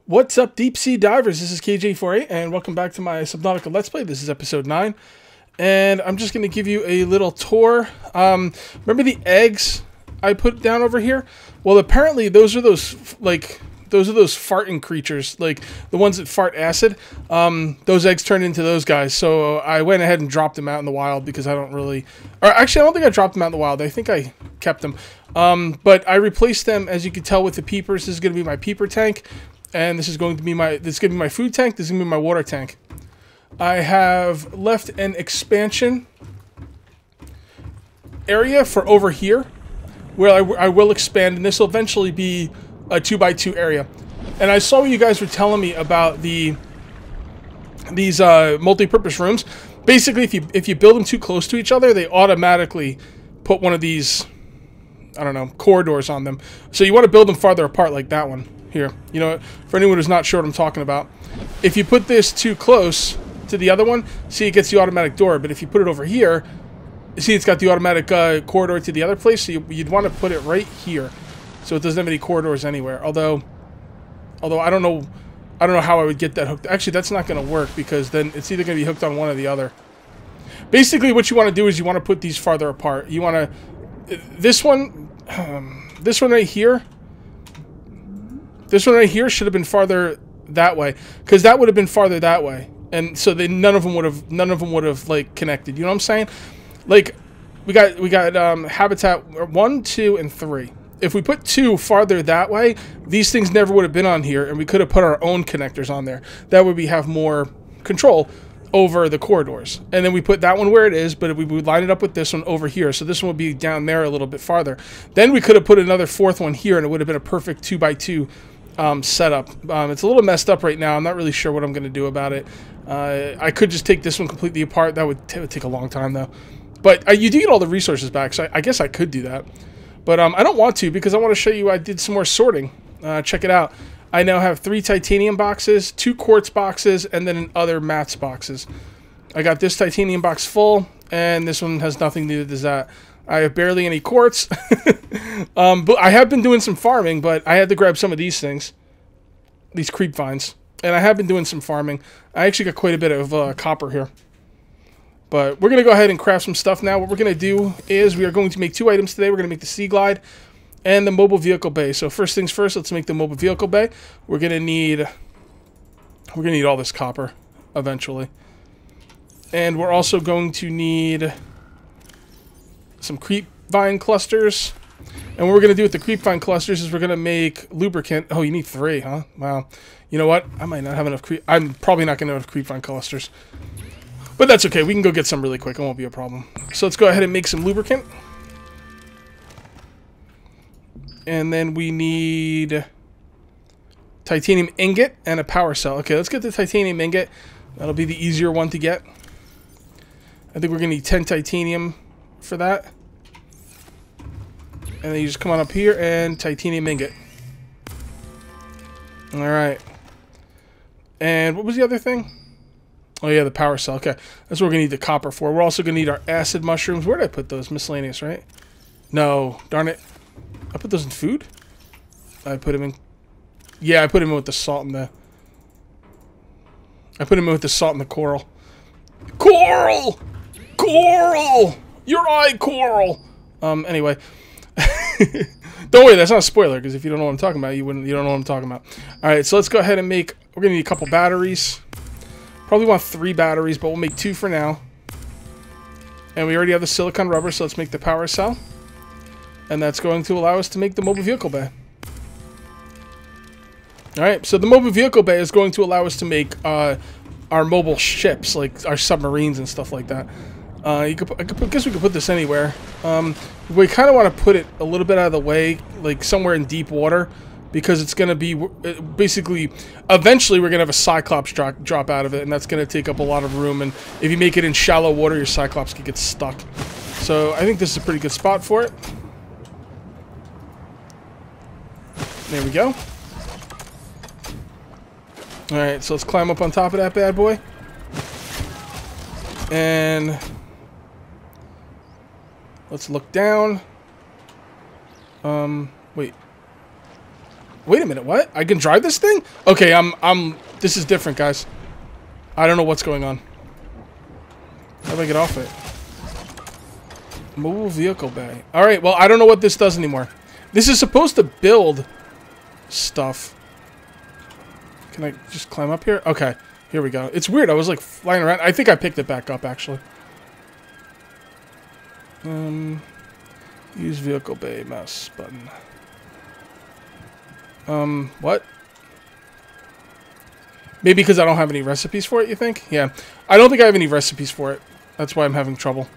What's up, deep sea divers? This is KJ48, and welcome back to my Subnautica Let's Play. This is episode 9, and I'm just going to give you a little tour. Remember the eggs I put down over here? Well, apparently those are those farting creatures, like the ones that fart acid. Those eggs turned into those guys, so I went ahead and dropped them out in the wild because I don't really... Or actually, I don't think I dropped them out in the wild. I think I kept them. But I replaced them, as you can tell, with the peepers. This is going to be my peeper tank. And this is going to be my food tank. This is going to be my water tank. I have left an expansion area for over here, where I will expand, and this will eventually be a 2x2 area. And I saw what you guys were telling me about these multi-purpose rooms. Basically, if you build them too close to each other, they automatically put one of these, I don't know, corridors on them. So you want to build them farther apart, like that one. Here, you know, for anyone who's not sure what I'm talking about, if you put this too close to the other one, see, it gets the automatic door. But if you put it over here, see, it's got the automatic corridor to the other place. So you'd want to put it right here, so it doesn't have any corridors anywhere. Although I don't know how I would get that hooked. Actually, that's not going to work because then it's either going to be hooked on one or the other. Basically, what you want to do is you want to put these farther apart. You want to this one right here. This one right here should have been farther that way, because that would have been farther that way, and so none of them would have like connected. You know what I'm saying? Like we got habitat 1, 2, and 3. If we put 2 farther that way, these things never would have been on here, and we could have put our own connectors on there. That way we have more control over the corridors. And then we put that one where it is, but we would line it up with this one over here, so this one would be down there a little bit farther. Then we could have put another 4th one here, and it would have been a perfect 2x2 setup. It's a little messed up right now. I'm not really sure what I'm going to do about it. I could just take this one completely apart. That would take a long time, though. But you do get all the resources back, so I guess I could do that. But I don't want to, because I want to show you I did some more sorting. Check it out. I now have 3 titanium boxes, 2 quartz boxes, and then other mats boxes. I got this titanium box full, and this one has nothing to do with that. I have barely any quartz. But I have been doing some farming, but I had to grab some of these things. These creep vines. And I have been doing some farming. I actually got quite a bit of copper here. But we're going to go ahead and craft some stuff now. What we're going to do is we are going to make 2 items today. We're going to make the Seaglide and the mobile vehicle bay. So first things first, let's make the mobile vehicle bay. We're going to need all this copper eventually. And we're also going to need some creep vine clusters. And what we're going to do with the creep vine clusters is we're going to make lubricant. Oh, you need 3, huh? Wow. You know what? I might not have enough creep. I'm probably not going to have creep vine clusters. But that's okay. We can go get some really quick. It won't be a problem. So let's go ahead and make some lubricant. And then we need titanium ingot and a power cell. Okay, let's get the titanium ingot. That'll be the easier one to get. I think we're going to need 10 titanium for that. And then you just come on up here and titanium ingot. Alright. And what was the other thing? Oh yeah, the power cell. Okay. That's what we're going to need the copper for. We're also going to need our acid mushrooms. Where did I put those? Miscellaneous, right? No. Darn it. I put those in food? I put them in... Yeah, I put them in with the salt and the... I put them in with the salt and the coral. Coral! Coral! Your eye, coral! Anyway... Don't worry, that's not a spoiler, because if you don't know what I'm talking about, you don't know what I'm talking about. Alright, so let's go ahead and make... We're going to need a couple batteries. Probably want 3 batteries, but we'll make 2 for now. And we already have the silicone rubber, so let's make the power cell. And that's going to allow us to make the mobile vehicle bay. Alright, so the mobile vehicle bay is going to allow us to make our mobile ships, like our submarines and stuff like that. I guess we could put this anywhere. We kind of want to put it a little bit out of the way, like somewhere in deep water, because it's going to be basically, eventually we're going to have a Cyclops drop out of it, and that's going to take up a lot of room, and if you make it in shallow water, your Cyclops could get stuck. So I think this is a pretty good spot for it. There we go. Alright, so let's climb up on top of that bad boy. And let's look down. Wait. Wait a minute, what? I can drive this thing? Okay, this is different, guys. I don't know what's going on. How do I get off it? Mobile vehicle bay. Alright, well, I don't know what this does anymore. This is supposed to build stuff. Can I just climb up here? Okay, here we go. It's weird, I was like flying around. I think I picked it back up, actually. Use vehicle bay, mouse button. What? Maybe because I don't have any recipes for it, you think? Yeah. I don't think I have any recipes for it. That's why I'm having trouble.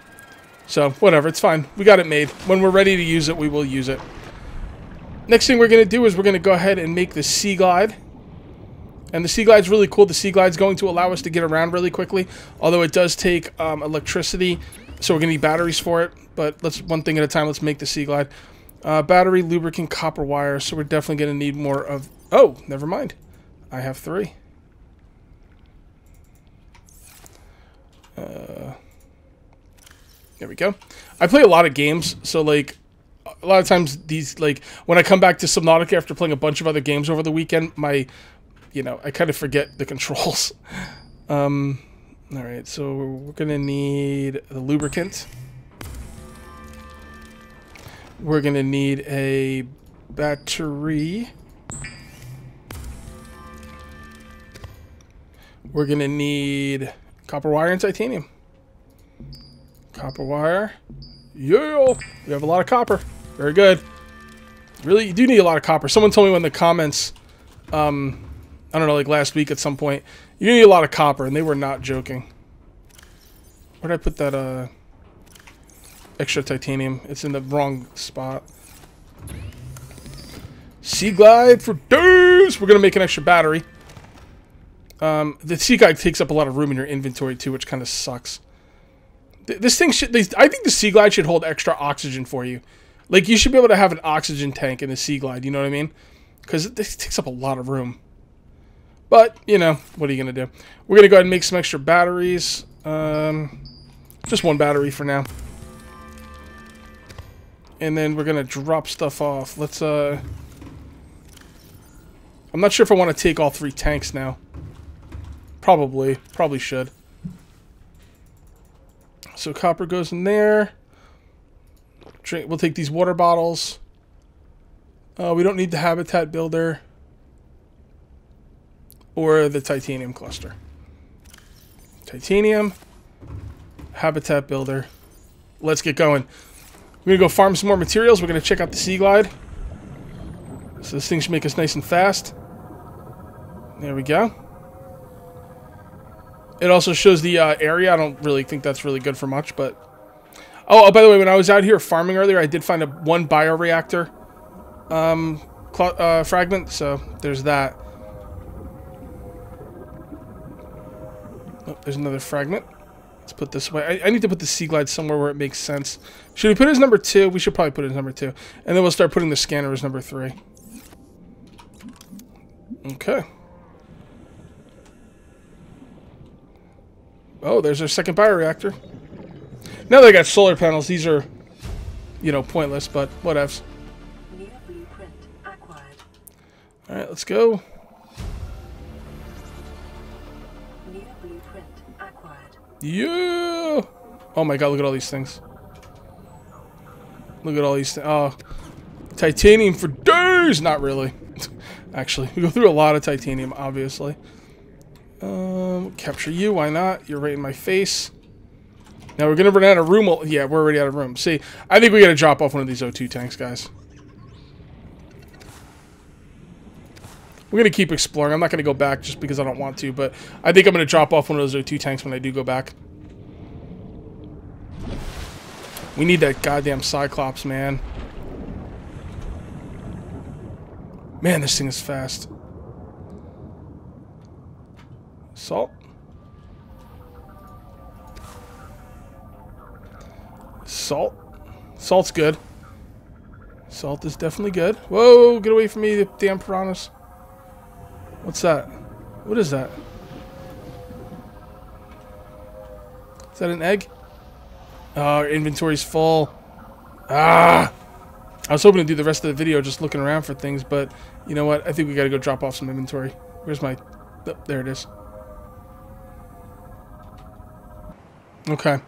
So, whatever, it's fine. We got it made. When we're ready to use it, we will use it. Next thing we're going to do is we're going to go ahead and make the Seaglide. And the Seaglide's really cool. The Seaglide's going to allow us to get around really quickly. Although it does take electricity, so we're going to need batteries for it. But let's one thing at a time. Let's make the Seaglide. Battery, lubricant, copper wire. So we're definitely going to need more of... Oh, never mind. I have 3. There we go. I play a lot of games, so like a lot of times these, like when I come back to Subnautica after playing a bunch of other games over the weekend, I kind of forget the controls. All right, so we're gonna need the lubricant. We're gonna need a battery. We're gonna need copper wire and titanium. Copper wire. Yeah! We have a lot of copper. Very good. Really, you do need a lot of copper. Someone told me in the comments, I don't know, like last week at some point, you need a lot of copper, and they were not joking. Where did I put that, extra titanium? It's in the wrong spot. Seaglide for days! We're gonna make an extra battery. The Seaglide takes up a lot of room in your inventory, too, which kind of sucks. This thing should... I think the Seaglide should hold extra oxygen for you. Like, you should be able to have an oxygen tank in the Seaglide, you know what I mean? Because this takes up a lot of room. But, you know, what are you going to do? We're going to go ahead and make some extra batteries. Just 1 battery for now. And then we're going to drop stuff off. Let's, I'm not sure if I want to take all 3 tanks now. Probably should. So copper goes in there. We'll take these water bottles. We don't need the habitat builder or the titanium cluster. Titanium, habitat builder. Let's get going. We're gonna go farm some more materials. We're gonna check out the Seaglide. So this thing should make us nice and fast. There we go. It also shows the area. I don't really think that's really good for much, but... Oh, by the way, when I was out here farming earlier, I did find 1 bioreactor fragment, so there's that. Oh, there's another fragment. Let's put this away. I need to put the Seaglide somewhere where it makes sense. Should we put it as number 2? We should probably put it as number 2. And then we'll start putting the scanner as number 3. Okay. Oh, there's our second bioreactor. Now that I got solar panels, these are, you know, pointless, but whatevs. Alright, let's go. Yeah! Oh my god, look at all these things. Look at all these things. Oh, titanium for days! Not really. Actually, we go through a lot of titanium, obviously. Capture you, why not? You're right in my face. Now we're gonna run out of room. Yeah, we're already out of room. See, I think we gotta drop off one of these O2 tanks, guys. We're gonna keep exploring. I'm not gonna go back just because I don't want to, but I think I'm gonna drop off one of those O2 tanks when I do go back. We need that goddamn Cyclops, man. Man, this thing is fast. Salt. Salt. Salt's good. Salt is definitely good. Whoa, get away from me, the damn piranhas. What's that? What is that? Is that an egg? Oh, our inventory's full. Ah! I was hoping to do the rest of the video just looking around for things, but you know what? I think we got to go drop off some inventory. Where's my... Oh, there it is. Okay. I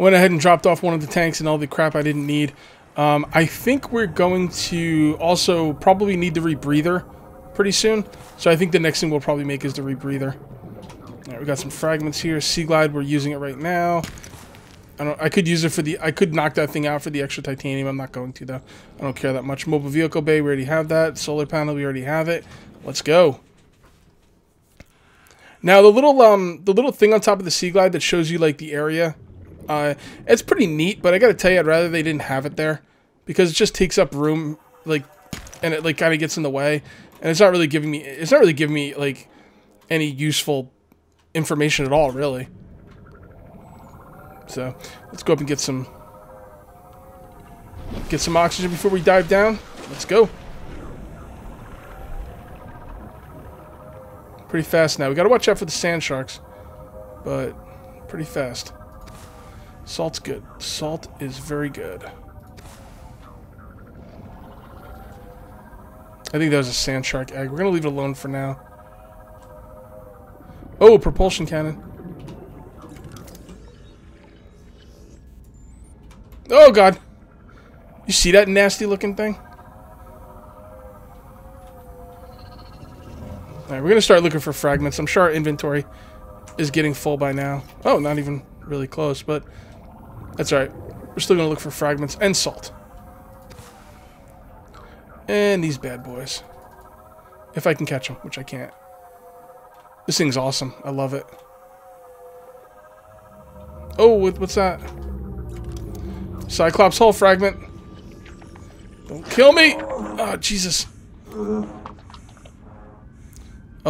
went ahead and dropped off one of the tanks and all the crap I didn't need. I think we're going to also probably need the rebreather pretty soon. So I think the next thing we'll probably make is the rebreather. Alright, we got some fragments here. Seaglide, we're using it right now. I could use it for the... I could knock that thing out for the extra titanium. I'm not going to, though. I don't care that much. Mobile vehicle bay, we already have that. Solar panel, we already have it. Let's go. Now, the little thing on top of the Seaglide that shows you, like, the area, it's pretty neat, but I gotta tell you, I'd rather they didn't have it there. Because it just takes up room, like, and it, like, kind of gets in the way. And it's not really giving me, like, any useful information at all, really. So, let's go up and get some oxygen before we dive down. Let's go. Pretty fast now. We gotta watch out for the sand sharks. But, pretty fast. Salt's good. Salt is very good. I think that was a sand shark egg. We're gonna leave it alone for now. Oh, propulsion cannon. Oh, God. You see that nasty looking thing? Alright, we're going to start looking for fragments. I'm sure our inventory is getting full by now. Oh, not even really close, but that's alright. We're still going to look for fragments and salt. And these bad boys. If I can catch them, which I can't. This thing's awesome. I love it. Oh, what's that? Cyclops hull fragment. Don't kill me! Oh, Jesus. Oh,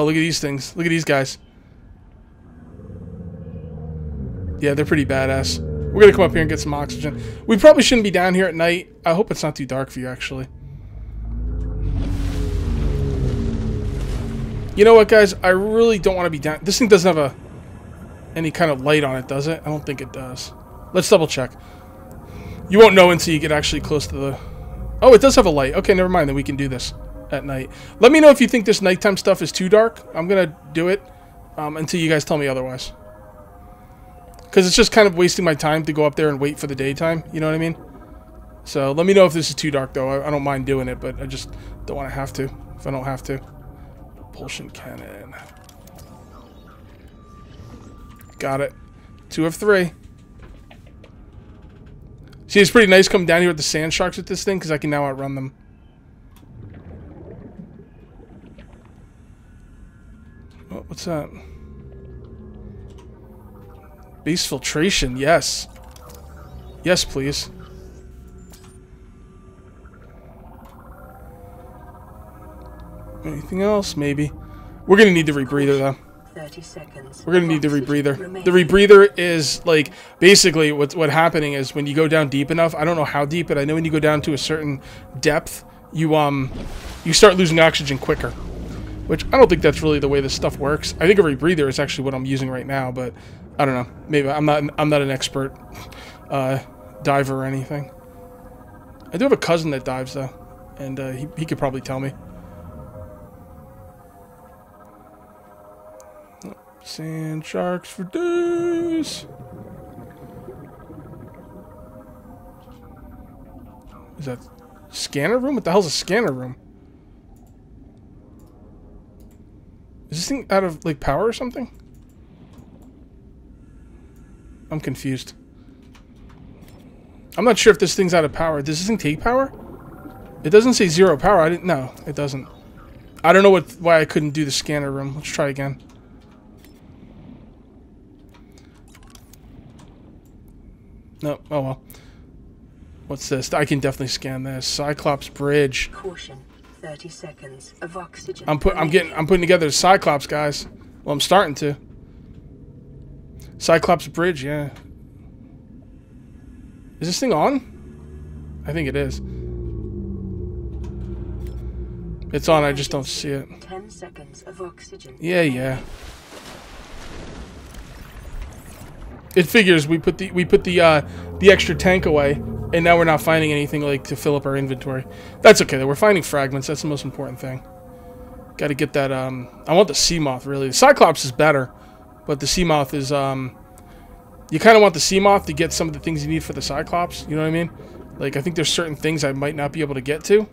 look at these things. Look at these guys. Yeah, they're pretty badass. We're gonna come up here and get some oxygen. We probably shouldn't be down here at night. I hope it's not too dark for you, actually. You know what, guys? I really don't want to be down... This thing doesn't have any kind of light on it, does it? I don't think it does. Let's double check. You won't know until you get actually close to the... Oh, it does have a light. Okay, never mind. Then we can do this at night. Let me know if you think this nighttime stuff is too dark. I'm going to do it until you guys tell me otherwise. Because it's just kind of wasting my time to go up there and wait for the daytime. You know what I mean? So let me know if this is too dark, though. I don't mind doing it, but I just don't want to have to if I don't have to. Propulsion cannon. Got it. 2 of 3. See, it's pretty nice coming down here with the sand sharks with this thing, because I can now outrun them. Oh, what's that? Base filtration, yes. Yes, please. Anything else? Maybe. We're going to need the rebreather, though. 30 seconds. We're going to need the rebreather. The rebreather is, like, basically what's happening is when you go down deep enough, I don't know how deep, but I know when you go down to a certain depth, you start losing oxygen quicker. Which, I don't think that's really the way this stuff works. I think a rebreather is actually what I'm using right now, but I don't know. Maybe I'm not an expert diver or anything. I do have a cousin that dives, though, and he could probably tell me. Sand sharks for days. Is that scanner room? What the hell's a scanner room? Is this thing out of, like, power or something? I'm confused. I'm not sure if this thing's out of power. Does this thing take power? It doesn't say 0 power. I didn't. No, it doesn't. I don't know why I couldn't do the scanner room. Let's try again. No. Oh well. What's this? I can definitely scan this. Cyclops Bridge. Caution. 30 seconds of oxygen. I'm putting together the Cyclops, guys. Well, I'm starting to. Cyclops Bridge, yeah. Is this thing on? I think it is. It's on, I just don't see it. 10 seconds of oxygen. Yeah. It figures we put the extra tank away, And now we're not finding anything like to fill up our inventory. That's okay though. We're finding fragments. That's the most important thing. Got to get that. I want the sea moth really. The Cyclops is better, but the sea moth is. You kind of want the sea moth to get some of the things you need for the Cyclops. You know what I mean? Like I think there's certain things I might not be able to get to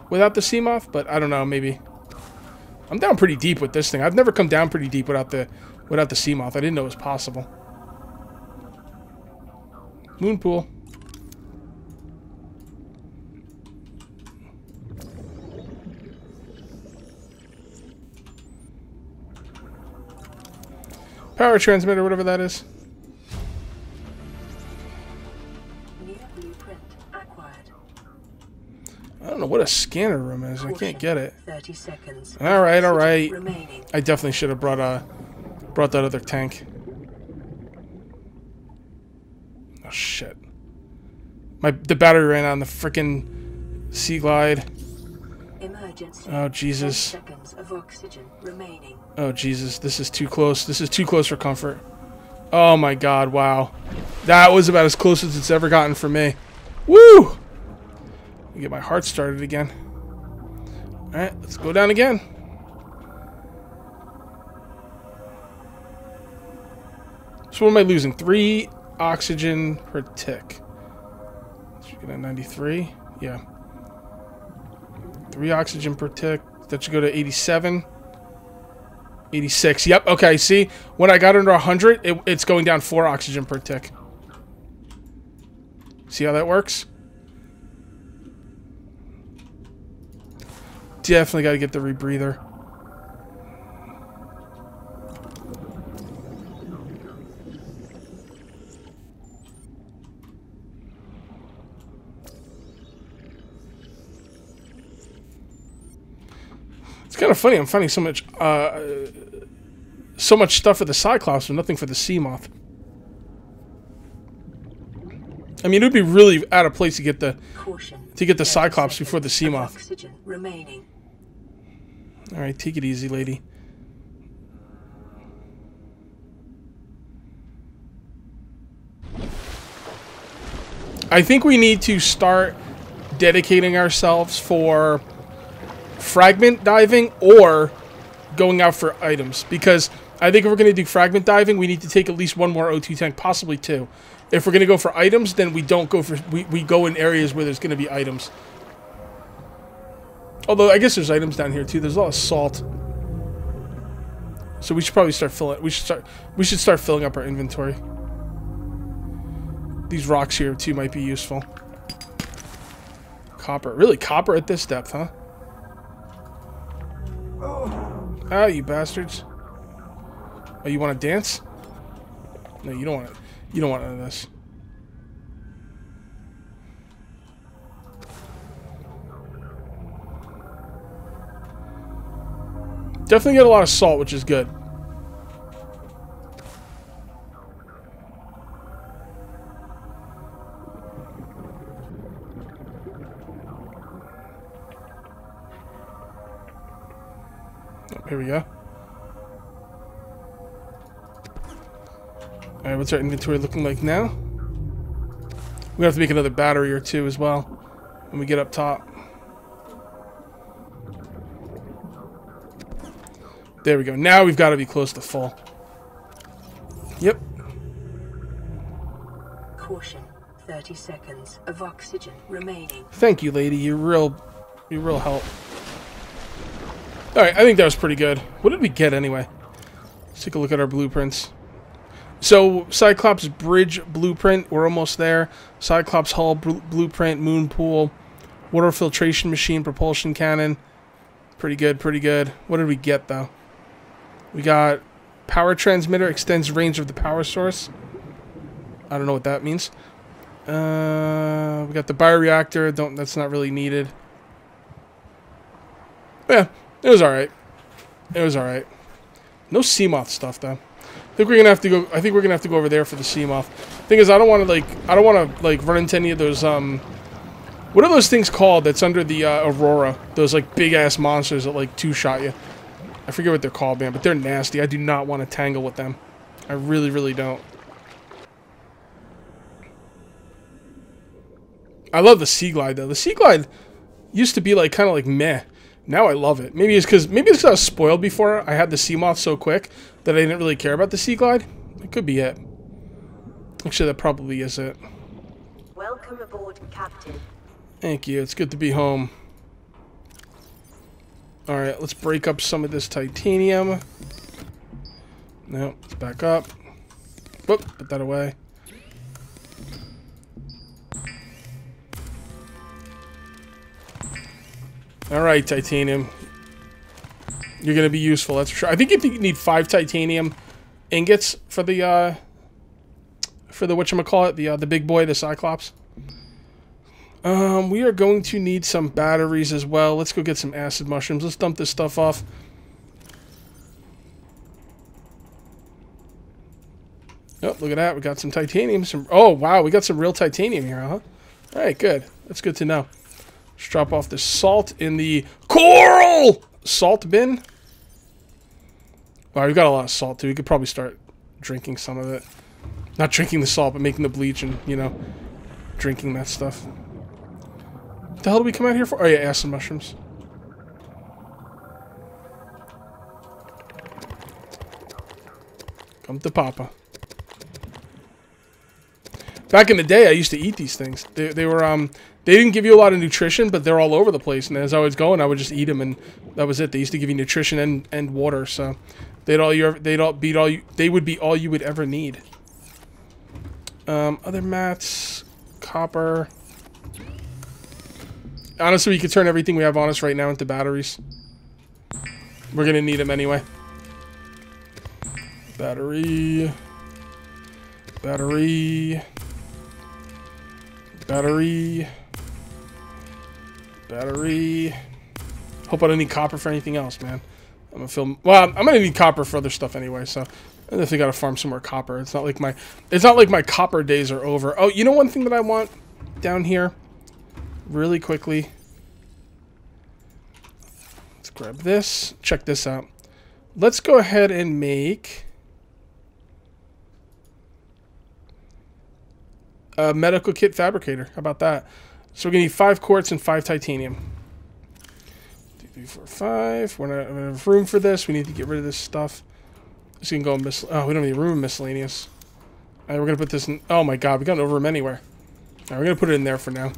without the sea moth, but I don't know. Maybe. I'm down pretty deep with this thing. I've never come down pretty deep without the sea moth. I didn't know it was possible. Moon pool. Power transmitter, whatever that is. New blueprint acquired. I don't know what a scanner room is. I can't get it. 30 seconds. All right, all right. Remaining. I definitely should have brought that other tank. Oh shit! The battery ran out on the frickin' Seaglide. Emergency. Oh Jesus! 10 seconds of oxygen remaining. Oh Jesus! This is too close. This is too close for comfort. Oh my God! Wow, that was about as close as it's ever gotten for me. Woo! Let me get my heart started again. All right, let's go down again. So what am I losing? 3 oxygen per tick. Should get at 93. Yeah. 3 oxygen per tick. That should go to 87. 86. Yep. Okay. See, when I got under 100, it's going down 4 oxygen per tick. See how that works? Definitely got to get the rebreather. It's kind of funny. I'm finding so much stuff for the Cyclops, but nothing for the sea moth. I mean, it would be really out of place to get the Cyclops before the sea moth. Oxygen remaining. All right, take it easy, lady. I think we need to start dedicating ourselves for fragment diving or going out for items, because I think if we're going to do fragment diving, we need to take at least 1 more O2 tank, possibly 2. If we're going to go for items, then we don't go for we go in areas where there's going to be items. Although I guess there's items down here too. There's a lot of salt, so we should probably start filling. We should start filling up our inventory. These rocks here too might be useful. Copper, really copper at this depth, huh? Ah, you bastards! Oh, you want to dance? No, you don't want it. You don't want none of this. Definitely get a lot of salt, which is good. Oh, here we go. Alright, what's our inventory looking like now? We have to make another battery or 2 as well when we get up top. There we go. Now we've got to be close to full. Yep. Caution. 30 seconds of oxygen remaining. Thank you, lady. You're real help. Alright, I think that was pretty good. What did we get anyway? Let's take a look at our blueprints. So, Cyclops Bridge blueprint, we're almost there. Cyclops Hull blueprint, moon pool, water filtration machine, propulsion cannon. Pretty good, pretty good. What did we get, though? We got power transmitter, extends range of the power source. I don't know what that means. We got the bioreactor. That's not really needed. Yeah, it was alright. It was alright. No sea moth stuff, though. I think we're gonna have to go over there for the sea moth. Thing is, I don't want to run into any of those what are those things called that's under the Aurora? Those like big ass monsters that like 2-shot you. I forget what they're called, man, but they're nasty. I do not want to tangle with them. I really, really don't. I love the Seaglide though. The Seaglide used to be like kind of like meh. Now I love it. Maybe it's because I was spoiled before. I had the sea moth so quick that I didn't really care about the Seaglide. It could be it. Actually, that probably is it. Welcome aboard, Captain. Thank you. It's good to be home. Alright, let's break up some of this titanium. No, let's back up. Whoop, put that away. Alright, titanium. You're going to be useful, that's for sure. I think you need 5 titanium ingots for the whatchamacallit, the big boy, the Cyclops. We are going to need some batteries as well. Let's go get some acid mushrooms. Let's dump this stuff off. Oh, look at that. We got some titanium. Oh, wow. We got some real titanium here, huh? All right, good. That's good to know. Let's drop off the salt in the coral salt bin. Wow, we've got a lot of salt, too. We could probably start drinking some of it. Not drinking the salt, but making the bleach and, you know, drinking that stuff. What the hell did we come out here for? Oh, yeah, acid mushrooms. Come to Papa. Back in the day, I used to eat these things. They were, they didn't give you a lot of nutrition, but they're all over the place. And as I was going, I would just eat them, and that was it. They used to give you nutrition and water, so they would be all you would ever need. Other mats, copper. Honestly, we could turn everything we have on us right now into batteries. We're gonna need them anyway. Battery. Battery. Battery. Battery. Hope I don't need copper for anything else, man. I'm gonna film. Well, I'm gonna need copper for other stuff anyway, so I definitely gotta farm some more copper. It's not like my copper days are over. Oh, you know one thing that I want down here? Really quickly. Let's grab this. Check this out. Let's go ahead and make a medical kit fabricator. How about that? So we're going to need 5 quartz and 5 titanium. 2, 3, 4, 5. We're not going to have room for this. We need to get rid of this stuff. This can go in oh, we don't need room in miscellaneous. All right, we're going to put this in. Oh my god, we got no room anywhere. All right, we're going to put it in there for now.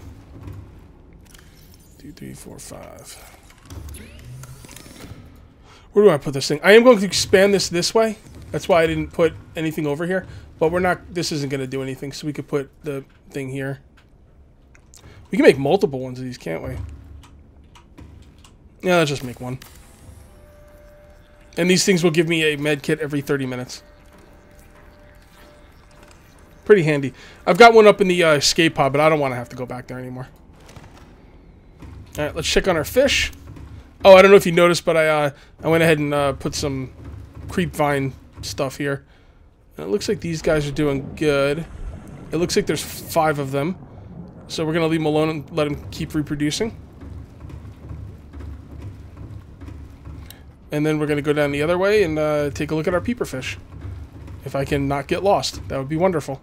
2, 3, 4, 5. Where do I put this thing? I am going to expand this way. That's why I didn't put anything over here. But we're not. This isn't going to do anything. So we could put the thing here. We can make multiple ones of these, can't we? Yeah, let's just make one. And these things will give me a med kit every 30 minutes. Pretty handy. I've got one up in the escape pod, but I don't want to have to go back there anymore. Alright, let's check on our fish. Oh, I don't know if you noticed, but I went ahead and put some creep vine stuff here. And it looks like these guys are doing good. It looks like there's 5 of them. So we're going to leave them alone and let them keep reproducing. And then we're going to go down the other way and take a look at our peeper fish. If I can not get lost, that would be wonderful.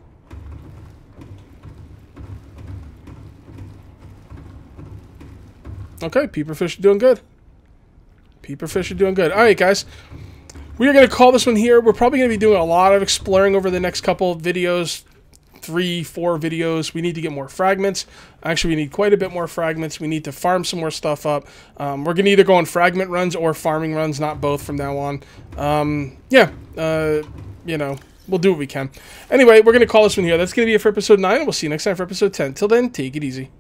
Okay, peeper fish are doing good. Peeper fish are doing good. Alright, guys. We are going to call this one here. We're probably going to be doing a lot of exploring over the next couple of videos. 3, 4 videos. We need to get more fragments. Actually, we need quite a bit more fragments. We need to farm some more stuff up. We're going to either go on fragment runs or farming runs, not both from now on. You know, we'll do what we can. Anyway, we're going to call this one here. That's going to be it for episode 9, and we'll see you next time for episode 10. Till then, take it easy.